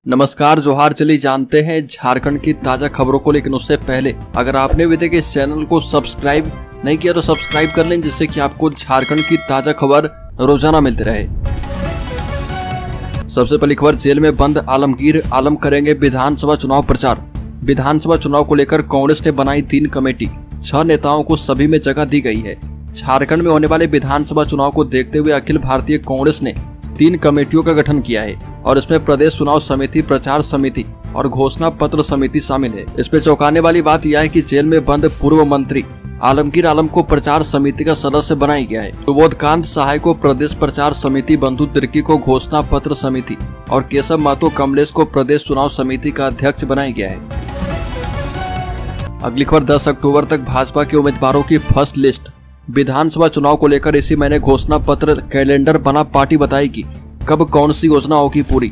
नमस्कार, जोहार। चलिए जानते हैं झारखंड की ताजा खबरों को, लेकिन उससे पहले अगर आपने अभी तक इस चैनल को सब्सक्राइब नहीं किया तो सब्सक्राइब कर लें, जिससे कि आपको झारखंड की ताजा खबर रोजाना मिलती रहे। सबसे पहली खबर, जेल में बंद आलमगीर आलम करेंगे विधानसभा चुनाव प्रचार। विधानसभा चुनाव को लेकर कांग्रेस ने बनाई 3 कमेटी, 6 नेताओं को सभी में जगह दी गई है। झारखंड में होने वाले विधानसभा चुनाव को देखते हुए अखिल भारतीय कांग्रेस ने 3 कमेटियों का गठन किया है और इसमें प्रदेश चुनाव समिति, प्रचार समिति और घोषणा पत्र समिति शामिल है। इसमें चौंकाने वाली बात यह है कि जेल में बंद पूर्व मंत्री आलमगीर आलम को प्रचार समिति का सदस्य बनाया गया है। सुबोधकांत सहाय को प्रदेश प्रचार समिति, बंधु तिर्की को घोषणा पत्र समिति और केशव महतो कमलेश को प्रदेश चुनाव समिति का अध्यक्ष बनाया गया है। अगली खबर, 10 अक्टूबर तक भाजपा के उम्मीदवारों की फर्स्ट लिस्ट। विधानसभा चुनाव को लेकर इसी महीने घोषणा पत्र कैलेंडर बना, पार्टी बताएगी कब कौन सी योजना होगी पूरी।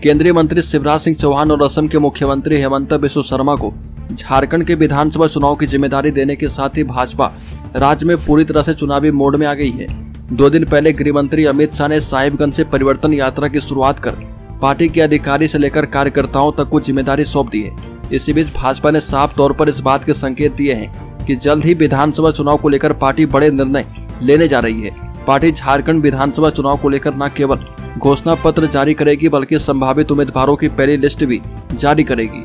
केंद्रीय मंत्री शिवराज सिंह चौहान और असम के मुख्यमंत्री हेमंत बिस्वा शर्मा को झारखंड के विधानसभा चुनाव की जिम्मेदारी देने के साथ ही भाजपा राज्य में पूरी तरह से चुनावी मोड में आ गई है। 2 दिन पहले गृह मंत्री अमित शाह ने साहिबगंज से परिवर्तन यात्रा की शुरुआत कर पार्टी के अधिकारी से लेकर कार्यकर्ताओं तक को जिम्मेदारी सौंप दी है। इसी बीच भाजपा ने साफ तौर पर इस बात के संकेत दिए हैं कि जल्द ही विधानसभा चुनाव को लेकर पार्टी बड़े निर्णय लेने जा रही है। पार्टी झारखंड विधानसभा चुनाव को लेकर न केवल घोषणा पत्र जारी करेगी बल्कि संभावित उम्मीदवारों की पहली लिस्ट भी जारी करेगी।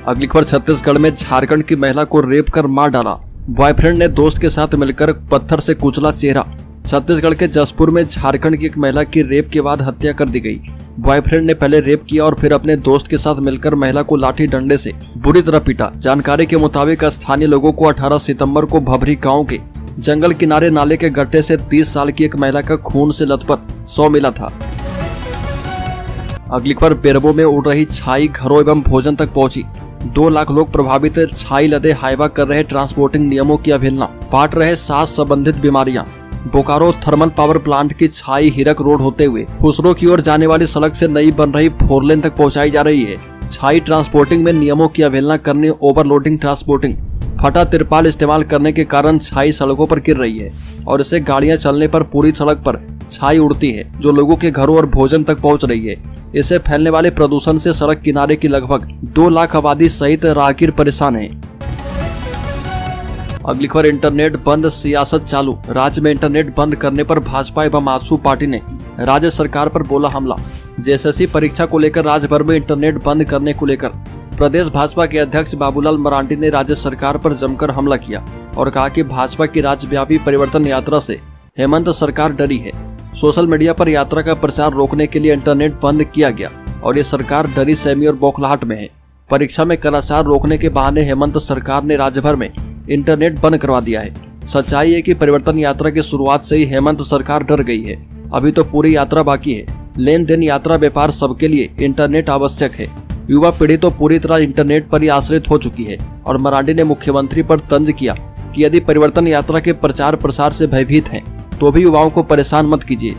अगली खबर, छत्तीसगढ़ में झारखंड की महिला को रेप कर मार डाला। बॉयफ्रेंड ने दोस्त के साथ मिलकर पत्थर से कुचला चेहरा। छत्तीसगढ़ के जसपुर में झारखंड की एक महिला की रेप के बाद हत्या कर दी गई। बॉयफ्रेंड ने पहले रेप किया और फिर अपने दोस्त के साथ मिलकर महिला को लाठी डंडे से बुरी तरह पीटा। जानकारी के मुताबिक स्थानीय लोगों को 18 सितंबर को भभरी गांव के जंगल किनारे नाले के गड्ढे से 30 साल की एक महिला का खून से लथपथ शव मिला था। अगली खबर, बेरबो में उड़ रही छाई घरों एवं भोजन तक पहुंची। 2 लाख लोग प्रभावित, छाई लदे हाइवा कर रहे ट्रांसपोर्टिंग नियमों की अवहेलना, पाट रहे सांस संबंधित बीमारियां। बोकारो थर्मल पावर प्लांट की छाई हिरक रोड होते हुए फुसरो की ओर जाने वाली सड़क से नई बन रही 4 लेन तक पहुंचाई जा रही है। छाई ट्रांसपोर्टिंग में नियमों की अवहेलना करने, ओवरलोडिंग ट्रांसपोर्टिंग, फटा तिरपाल इस्तेमाल करने के कारण छाई सड़कों पर गिर रही है और इससे गाड़ियां चलने पर पूरी सड़क पर छाई उड़ती है, जो लोगों के घरों और भोजन तक पहुंच रही है। इससे फैलने वाले प्रदूषण से सड़क किनारे की लगभग 2 लाख आबादी सहित राहगीर परेशान है। अगली खबर, इंटरनेट बंद, सियासत चालू। राज्य में इंटरनेट बंद करने पर भाजपा एवं आजसू पार्टी ने राज्य सरकार पर बोला हमला। जेएसएससी परीक्षा को लेकर राज्य भर में इंटरनेट बंद करने को लेकर प्रदेश भाजपा के अध्यक्ष बाबूलाल मरांडी ने राज्य सरकार पर जमकर हमला किया और कहा कि भाजपा की राज्यव्यापी परिवर्तन यात्रा से हेमंत सरकार डरी है। सोशल मीडिया पर यात्रा का प्रचार रोकने के लिए इंटरनेट बंद किया गया और ये सरकार डरी, सहमी और बौखलाहट में है। परीक्षा में कदाचार रोकने के बहाने हेमंत सरकार ने राज्य भर में इंटरनेट बंद करवा दिया है। सच्चाई है कि परिवर्तन यात्रा की शुरुआत से ही हेमंत सरकार डर गई है। अभी तो पूरी यात्रा बाकी है। लेन देन, यात्रा, व्यापार, सबके लिए इंटरनेट आवश्यक है। युवा पीढ़ी तो पूरी तरह इंटरनेट पर ही आश्रित हो चुकी है और मरांडी ने मुख्यमंत्री पर तंज किया कि यदि परिवर्तन यात्रा के प्रचार प्रसार से भयभीत हैं तो भी युवाओं को परेशान मत कीजिए।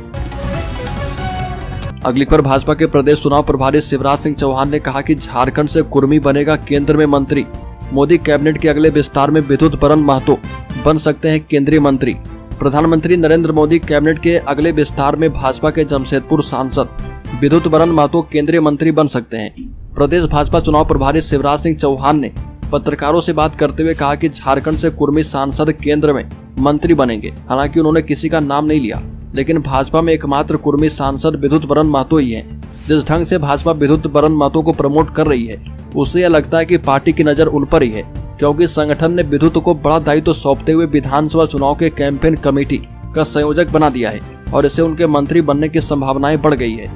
अगली खबर, भाजपा के प्रदेश चुनाव प्रभारी शिवराज सिंह चौहान ने कहा कि झारखंड से कुर्मी बनेगा केंद्र में मंत्री। मोदी कैबिनेट के अगले विस्तार में विद्युत बरन महतो बन सकते हैं केंद्रीय मंत्री। प्रधानमंत्री नरेंद्र मोदी कैबिनेट के अगले विस्तार में भाजपा के जमशेदपुर सांसद विद्युत बरन महतो केंद्रीय मंत्री बन सकते हैं। प्रदेश भाजपा चुनाव प्रभारी शिवराज सिंह चौहान ने पत्रकारों से बात करते हुए कहा कि झारखंड से कुर्मी सांसद केंद्र में मंत्री बनेंगे। हालांकि उन्होंने किसी का नाम नहीं लिया, लेकिन भाजपा में एकमात्र कुर्मी सांसद विद्युत बरन महतो ही है। जिस ढंग से भाजपा विद्युत बरन महतो को प्रमोट कर रही है, उससे यह लगता है कि पार्टी की नजर उन पर ही है, क्योंकि संगठन ने विद्युत को बड़ा दायित्व सौंपते हुए विधानसभा चुनाव के कैंपेन कमेटी का संयोजक बना दिया है और इससे उनके मंत्री बनने की संभावनाएं बढ़ गई है।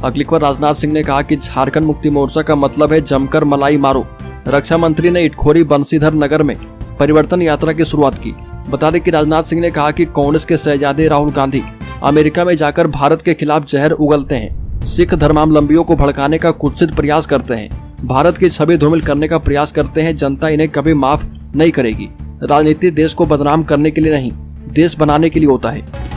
अगली खबर, राजनाथ सिंह ने कहा कि झारखंड मुक्ति मोर्चा का मतलब है जमकर मलाई मारो। रक्षा मंत्री ने इटखोरी बंशीधर नगर में परिवर्तन यात्रा की शुरुआत की। बता दें कि राजनाथ सिंह ने कहा कि कांग्रेस के शहजादे राहुल गांधी अमेरिका में जाकर भारत के खिलाफ जहर उगलते हैं, सिख धर्मावलंबियों को भड़काने का कुत्सित प्रयास करते हैं, भारत की छवि धूमिल करने का प्रयास करते हैं। जनता इन्हें कभी माफ नहीं करेगी। राजनीति देश को बदनाम करने के लिए नहीं, देश बनाने के लिए होता है।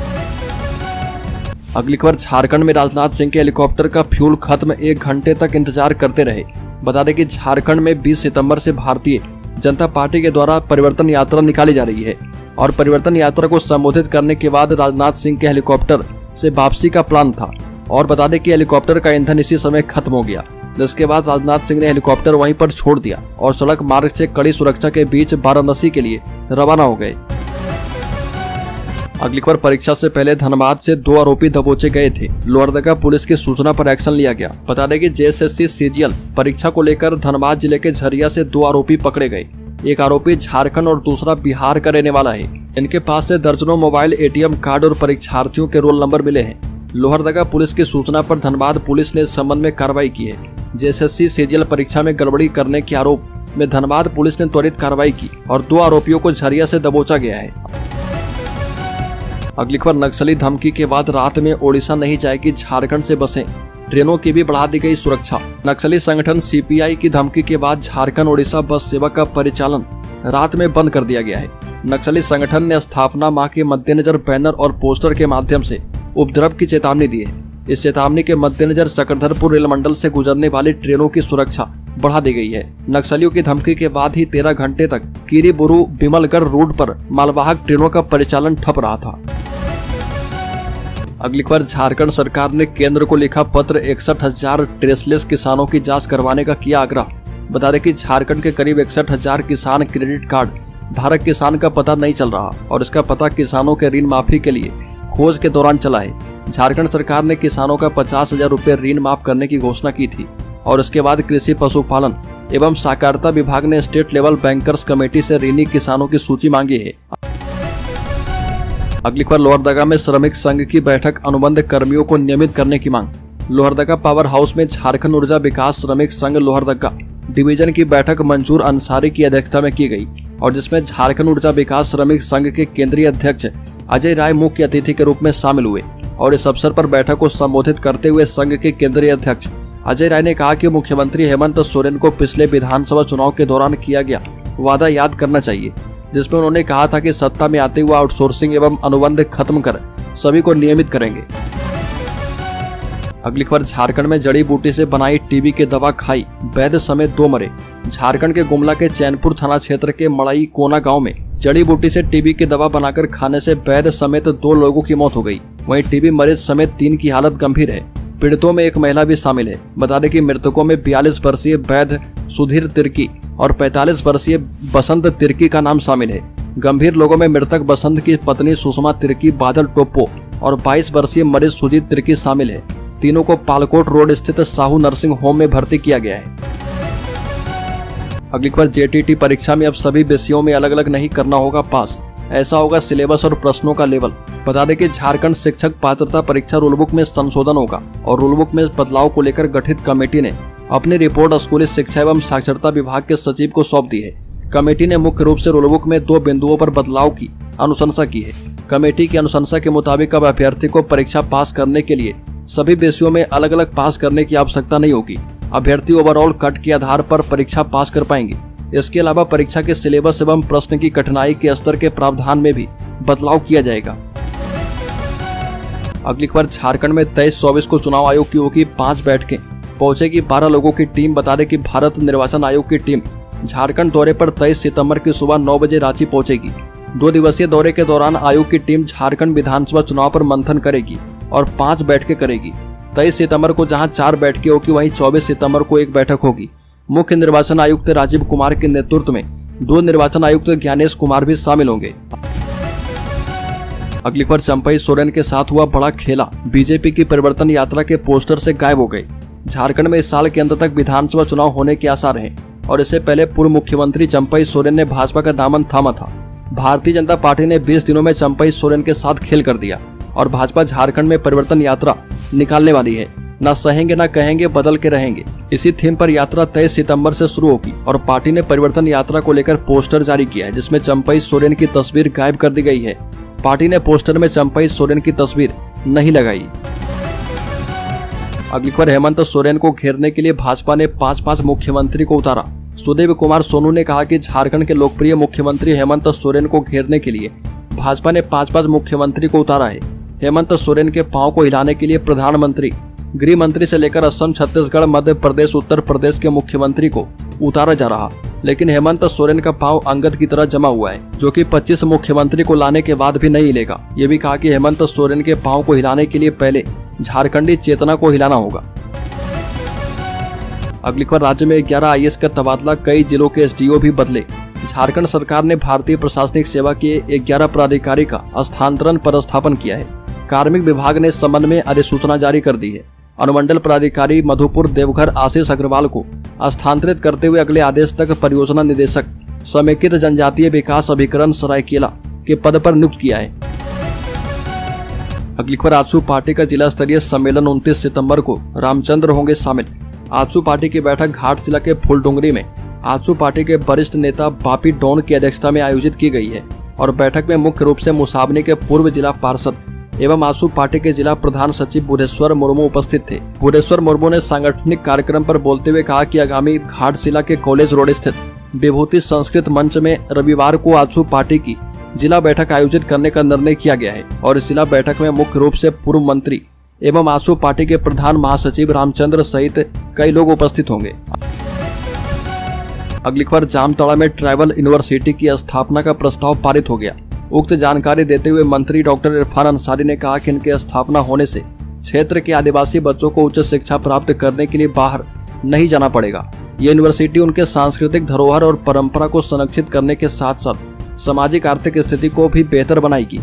अगली खबर, झारखंड में राजनाथ सिंह के हेलीकॉप्टर का फ्यूल खत्म, 1 घंटे तक इंतजार करते रहे। बता दें कि झारखंड में 20 सितंबर से भारतीय जनता पार्टी के द्वारा परिवर्तन यात्रा निकाली जा रही है और परिवर्तन यात्रा को संबोधित करने के बाद राजनाथ सिंह के हेलीकॉप्टर से वापसी का प्लान था। और बता दें कि हेलीकॉप्टर का ईंधन इसी समय खत्म हो गया, जिसके बाद राजनाथ सिंह ने हेलीकॉप्टर वहीं पर छोड़ दिया और सड़क मार्ग से कड़ी सुरक्षा के बीच वाराणसी के लिए रवाना हो गए। अगली खबर, परीक्षा से पहले धनबाद से 2 आरोपी दबोचे गए थे। लोहरदगा पुलिस की सूचना पर एक्शन लिया गया। बता दें कि जेएसएससी सीजीएल परीक्षा को लेकर धनबाद जिले के झरिया से 2 आरोपी पकड़े गए। एक आरोपी झारखंड और दूसरा बिहार का रहने वाला है। इनके पास से दर्जनों मोबाइल, एटीएम कार्ड और परीक्षार्थियों के रोल नंबर मिले हैं। लोहरदगा पुलिस की सूचना पर धनबाद पुलिस ने इस संबंध में कार्रवाई की है। जेएसएससी सीजीएल परीक्षा में गड़बड़ी करने के आरोप में धनबाद पुलिस ने त्वरित कार्रवाई की और 2 आरोपियों को झरिया से दबोचा गया है। अगली खबर, नक्सली धमकी के बाद रात में ओडिशा नहीं जाएगी झारखंड से बसें, ट्रेनों की भी बढ़ा दी गई सुरक्षा। नक्सली संगठन सीपीआई की धमकी के बाद झारखंड ओडिशा बस सेवा का परिचालन रात में बंद कर दिया गया है। नक्सली संगठन ने स्थापना माह के मद्देनजर बैनर और पोस्टर के माध्यम से उपद्रव की चेतावनी दी है। इस चेतावनी के मद्देनजर चक्रधरपुर रेल मंडल से गुजरने वाली ट्रेनों की सुरक्षा बढ़ा दी गई है। नक्सलियों की धमकी के बाद ही 13 घंटे तक कीरीबुरु बिमलगढ़ रूट पर मालवाहक ट्रेनों का परिचालन ठप रहा था। अगली खबर, झारखंड सरकार ने केंद्र को लिखा पत्र, 61,000 ट्रेसलेस किसानों की जांच करवाने का किया आग्रह। बता दें कि झारखंड के करीब 61,000 किसान क्रेडिट कार्ड धारक किसान का पता नहीं चल रहा और इसका पता किसानों के ऋण माफी के लिए खोज के दौरान चला है। झारखंड सरकार ने किसानों का 50,000 रुपये ऋण माफ करने की घोषणा की थी और इसके बाद कृषि पशुपालन एवं सहकारिता विभाग ने स्टेट लेवल बैंकर्स कमेटी से ऋणी किसानों की सूची मांगी है। अगली खबर, लोहरदगा में श्रमिक संघ की बैठक, अनुबंध कर्मियों को नियमित करने की मांग। लोहरदगा पावर हाउस में झारखंड ऊर्जा विकास श्रमिक संघ लोहरदगा डिवीजन की बैठक मंजूर अंसारी की अध्यक्षता में की गई और जिसमें झारखंड ऊर्जा विकास श्रमिक संघ के केंद्रीय अध्यक्ष अजय राय मुख्य अतिथि के रूप में शामिल हुए। और इस अवसर पर बैठक को संबोधित करते हुए संघ के केंद्रीय अध्यक्ष अजय राय ने कहा कि मुख्यमंत्री हेमंत सोरेन को पिछले विधानसभा चुनाव के दौरान किया गया वादा याद करना चाहिए, जिसमें उन्होंने कहा था कि सत्ता में आते हुए आउटसोर्सिंग एवं अनुबंध खत्म कर सभी को नियमित करेंगे। अगली खबर, झारखंड में जड़ी बूटी से बनाई टीबी की दवा खाई, वैद्य समेत 2 मरे। झारखंड के गुमला के चैनपुर थाना क्षेत्र के मड़ई कोना गांव में जड़ी बूटी से टीबी की दवा बनाकर खाने से वैद्य समेत 2 लोगों की मौत हो गई। वहीं टीबी मरीज समेत 3 की हालत गंभीर है। पीड़ितों में एक महिला भी शामिल है। बता दें कि मृतकों में 42 वर्षीय वैद्य सुधीर तिर्की और 45 वर्षीय बसंत तिर्की का नाम शामिल है। गंभीर लोगों में मृतक बसंत की पत्नी सुषमा तिर्की, बादल टोप्पो और 22 वर्षीय मरीज सुजीत तिर्की शामिल है। तीनों को पालकोट रोड स्थित साहू नर्सिंग होम में भर्ती किया गया है। अगली खबर, जेटीटी परीक्षा में अब सभी विषयों में अलग अलग नहीं करना होगा पास, ऐसा होगा सिलेबस और प्रश्नों का लेवल। बता दें कि झारखंड शिक्षक पात्रता परीक्षा रूलबुक में संशोधन होगा और रूलबुक में बदलाव को लेकर गठित कमेटी ने अपनी रिपोर्ट स्कूली शिक्षा एवं साक्षरता विभाग के सचिव को सौंप दी है। कमेटी ने मुख्य रूप से रूलबुक में 2 बिंदुओं पर बदलाव की अनुशंसा की है। कमेटी की अनुशंसा के मुताबिक अब अभ्यर्थी को परीक्षा पास करने के लिए सभी विषयों में अलग अलग पास करने की आवश्यकता नहीं होगी। अभ्यर्थी ओवरऑल कट के आधार पर परीक्षा पास कर पाएंगे। इसके अलावा परीक्षा के सिलेबस एवं प्रश्न की कठिनाई के स्तर के प्रावधान में भी बदलाव किया जाएगा। अगली खबर, झारखंड में 23-24 को चुनाव आयोग की होगी 5 बैठकें, पहुंचेगी 12 लोगों की टीम। बता दें कि भारत निर्वाचन आयोग की टीम झारखंड दौरे पर 23 सितंबर की सुबह 9 बजे रांची पहुंचेगी। 2 दिवसीय दौरे के दौरान आयोग की टीम झारखंड विधानसभा चुनाव पर मंथन करेगी और 5 बैठकें करेगी। 23 सितंबर को जहां 4 बैठकें होगी, वहीं 24 सितंबर को 1 बैठक होगी। मुख्य निर्वाचन आयुक्त राजीव कुमार के नेतृत्व में 2 निर्वाचन आयुक्त ज्ञानेश कुमार भी शामिल होंगे। अगली खबर, चंपई सोरेन के साथ हुआ बड़ा खेला, बीजेपी की परिवर्तन यात्रा के पोस्टर से गायब हो गए। झारखंड में इस साल के अंत तक विधानसभा चुनाव होने के आसार हैं और इससे पहले पूर्व मुख्यमंत्री चंपई सोरेन ने भाजपा का दामन थामा था। भारतीय जनता पार्टी ने 20 दिनों में चंपई सोरेन के साथ खेल कर दिया और भाजपा झारखंड में परिवर्तन यात्रा निकालने वाली है। न सहेंगे न कहेंगे, बदल के रहेंगे, इसी थीम पर यात्रा 23 सितंबर से शुरू होगी और पार्टी ने परिवर्तन यात्रा को लेकर पोस्टर जारी किया है, जिसमें चंपई सोरेन की तस्वीर गायब कर दी गई है। पार्टी ने पोस्टर में चंपई सोरेन की तस्वीर नहीं लगाई। अगली खबर, हेमंत सोरेन को घेरने के लिए भाजपा ने 5-5 मुख्यमंत्री को उतारा। सुदेव कुमार सोनू ने कहा कि झारखंड के लोकप्रिय मुख्यमंत्री हेमंत सोरेन को घेरने के लिए भाजपा ने 5-5 मुख्यमंत्री को उतारा है। हेमंत सोरेन के पांव को हिलाने के लिए प्रधानमंत्री, गृह मंत्री से लेकर असम, छत्तीसगढ़, मध्य प्रदेश, उत्तर प्रदेश के मुख्यमंत्री को उतारा जा रहा, लेकिन हेमंत सोरेन का पांव अंगद की तरह जमा हुआ है, जो कि 25 मुख्यमंत्री को लाने के बाद भी नहीं हिलेगा। ये भी कहा कि हेमंत सोरेन के पांव को हिलाने के लिए पहले झारखंडी चेतना को हिलाना होगा। अगली खबर, राज्य में 11 आईएएस का तबादला, कई जिलों के एसडीओ भी बदले। झारखंड सरकार ने भारतीय प्रशासनिक सेवा के 11 पदाधिकारी का स्थानांतरण पदस्थापन किया है। कार्मिक विभाग ने इस संबंध में अधिसूचना जारी कर दी है। अनुमंडल पदाधिकारी मधुपुर देवघर आशीष अग्रवाल को स्थानांतरित करते हुए अगले आदेश तक परियोजना निदेशक समेकित जनजातीय विकास अभिकरण सरायकेला के पद पर नियुक्त किया है। अगली खबर, आजसू पार्टी का जिला स्तरीय सम्मेलन 29 सितंबर को रामचंद्र होंगे शामिल। आजसू पार्टी की बैठक घाटशिला के फूलडुंगरी में आजसू पार्टी के वरिष्ठ नेता बापी डॉन की अध्यक्षता में आयोजित की गई है और बैठक में मुख्य रूप से मुसाबनी के पूर्व जिला पार्षद एवं आजसू पार्टी के जिला प्रधान सचिव बुधेश्वर मुर्मू उपस्थित थे। बुधेश्वर मुर्मू ने सांगठनिक कार्यक्रम पर बोलते हुए कहा कि आगामी घाटशिला के कॉलेज रोड स्थित विभूति संस्कृत मंच में रविवार को आजसू पार्टी की जिला बैठक आयोजित करने का निर्णय किया गया है और इस जिला बैठक में मुख्य रूप से पूर्व मंत्री एवं आजसू पार्टी के प्रधान महासचिव रामचंद्र सहित कई लोग उपस्थित होंगे। अगली खबर, जामताड़ा में ट्राइबल यूनिवर्सिटी की स्थापना का प्रस्ताव पारित हो गया। उक्त जानकारी देते हुए मंत्री डॉक्टर इरफान अंसारी ने कहा कि इनके स्थापना होने से क्षेत्र के आदिवासी बच्चों को उच्च शिक्षा प्राप्त करने के लिए बाहर नहीं जाना पड़ेगा। ये यूनिवर्सिटी उनके सांस्कृतिक धरोहर और परंपरा को संरक्षित करने के साथ साथ सामाजिक आर्थिक स्थिति को भी बेहतर बनाएगी।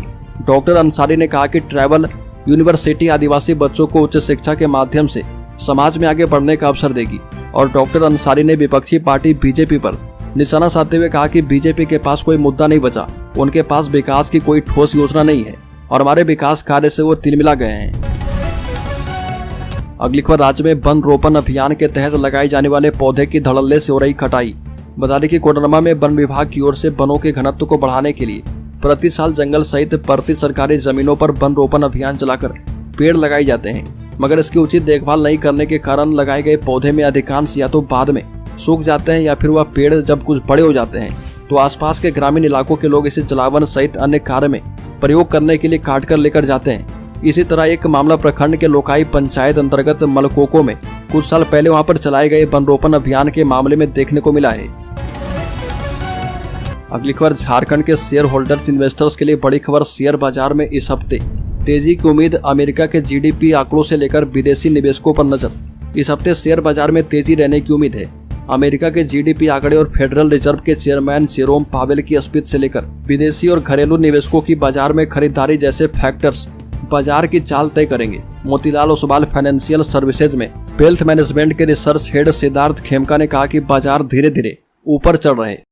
डॉक्टर अंसारी ने कहा कि ट्राइबल यूनिवर्सिटी आदिवासी बच्चों को उच्च शिक्षा के माध्यम से समाज में आगे बढ़ने का अवसर देगी और डॉक्टर अंसारी ने विपक्षी पार्टी बीजेपी पर निशाना साधते हुए कहा कि बीजेपी के पास कोई मुद्दा नहीं बचा, उनके पास विकास की कोई ठोस योजना नहीं है और हमारे विकास कार्य से वो तिलमिला गए हैं। अगली खबर, राज्य में वन रोपण अभियान के तहत लगाए जाने वाले पौधे की धड़ल्ले से हो रही कटाई। बता दें कि कोडरमा में वन विभाग की ओर से वनों के घनत्व को बढ़ाने के लिए प्रति साल जंगल सहित प्रति सरकारी जमीनों पर वन रोपण अभियान चलाकर पेड़ लगाए जाते हैं, मगर इसकी उचित देखभाल नहीं करने के कारण लगाए गए पौधे में अधिकांश या तो बाद में सूख जाते हैं या फिर वह पेड़ जब कुछ बड़े हो जाते हैं तो आसपास के ग्रामीण इलाकों के लोग इसे जलावन सहित अन्य कार्य में प्रयोग करने के लिए काट कर लेकर जाते हैं। इसी तरह एक मामला प्रखंड के लोकाई पंचायत अंतर्गत मलकोको में कुछ साल पहले वहां पर चलाए गए वन रोपण अभियान के मामले में देखने को मिला है। अगली खबर, झारखंड के शेयर होल्डर्स इन्वेस्टर्स के लिए बड़ी खबर। शेयर बाजार में इस हफ्ते तेजी की उम्मीद, अमेरिका के जीडीपी आंकड़ों से लेकर विदेशी निवेशकों पर नजर। इस हफ्ते शेयर बाजार में तेजी रहने की उम्मीद है। अमेरिका के जीडीपी आंकड़े और फेडरल रिजर्व के चेयरमैन जेरोम पावेल की स्पीच से लेकर विदेशी और घरेलू निवेशकों की बाजार में खरीदारी जैसे फैक्टर्स बाजार की चाल तय करेंगे। मोतीलाल ओसवाल फाइनेंशियल सर्विसेज में वेल्थ मैनेजमेंट के रिसर्च हेड सिद्धार्थ खेमका ने कहा कि बाजार धीरे धीरे ऊपर चढ़ रहे